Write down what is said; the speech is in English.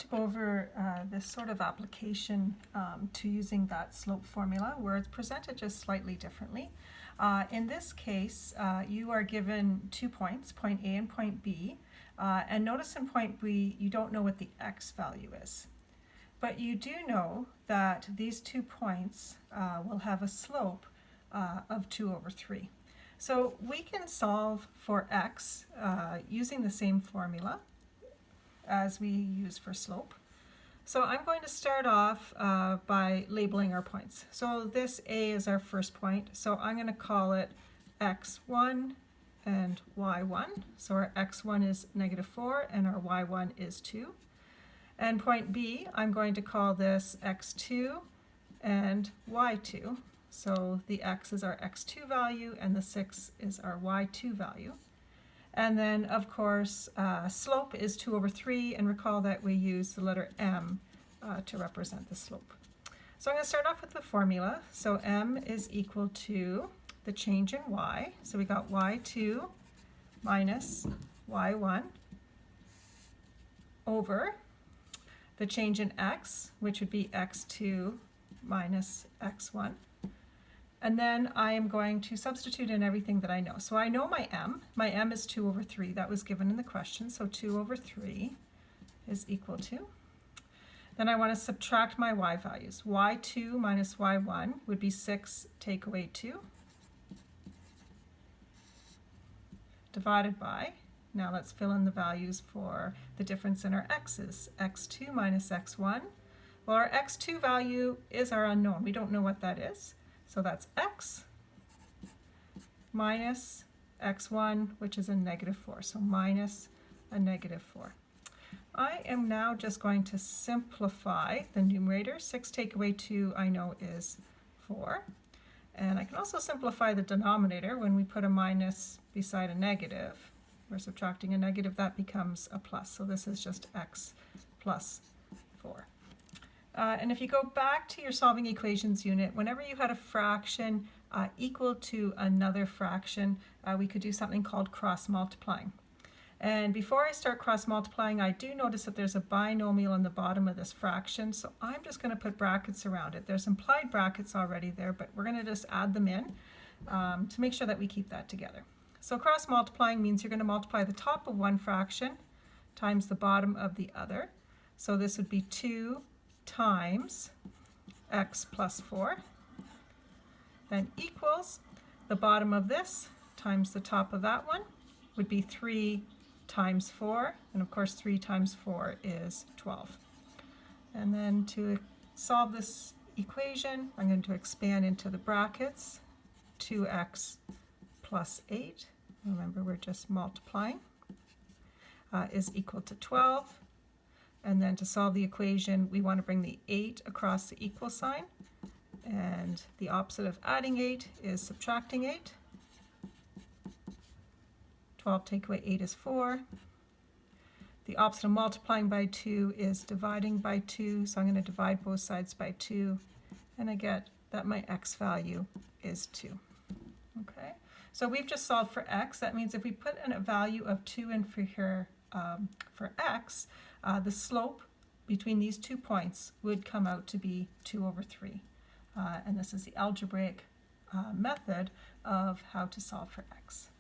to go over this sort of application to using that slope formula where it's presented just slightly differently. In this case, you are given 2 points, point A and point B, and notice in point B you don't know what the x value is. But you do know that these 2 points will have a slope of 2 over 3. So we can solve for x using the same formula as we use for slope. So I'm going to start off by labeling our points. So this A is our first point, so I'm going to call it x1 and y1. So our x1 is -4 and our y1 is 2. And point B, I'm going to call this x2 and y2. So the x is our x2 value and the 6 is our y2 value. And then, of course, slope is 2 over 3, and recall that we use the letter m to represent the slope. So I'm going to start off with the formula. So m is equal to the change in y. So we got y2 minus y1 over the change in x, which would be x2 minus x1. And then I am going to substitute in everything that I know. So I know my m. My m is 2 over 3. That was given in the question. So 2 over 3 is equal to. Then I want to subtract my y values. y2 minus y1 would be 6 take away 2 divided by, now let's fill in the values for the difference in our x's. x2 minus x1. Well, our x2 value is our unknown. We don't know what that is. So that's x minus x1, which is a -4. So minus a -4. I am now just going to simplify the numerator. 6 take away 2 I know is 4. And I can also simplify the denominator. When we put a minus beside a negative, we're subtracting a negative, that becomes a plus. So this is just x plus 4. And if you go back to your solving equations unit, whenever you had a fraction equal to another fraction, we could do something called cross multiplying. And before I start cross multiplying, I do notice that there's a binomial on the bottom of this fraction, so I'm just going to put brackets around it. There's implied brackets already there, but we're going to just add them in to make sure that we keep that together. So cross multiplying means you're going to multiply the top of one fraction times the bottom of the other. So this would be 2 times x plus 4, then equals the bottom of this times the top of that one would be 3 times 4, and of course 3 times 4 is 12. And then to solve this equation, I'm going to expand into the brackets. 2x plus 8, remember we're just multiplying, is equal to 12. And then to solve the equation, we want to bring the 8 across the equal sign. And the opposite of adding 8 is subtracting 8. 12 take away 8 is 4. The opposite of multiplying by 2 is dividing by 2. So I'm going to divide both sides by 2. And I get that my x value is 2. Okay. So we've just solved for x. That means if we put in a value of 2 in for here for x, the slope between these 2 points would come out to be 2 over 3. And this is the algebraic method of how to solve for x.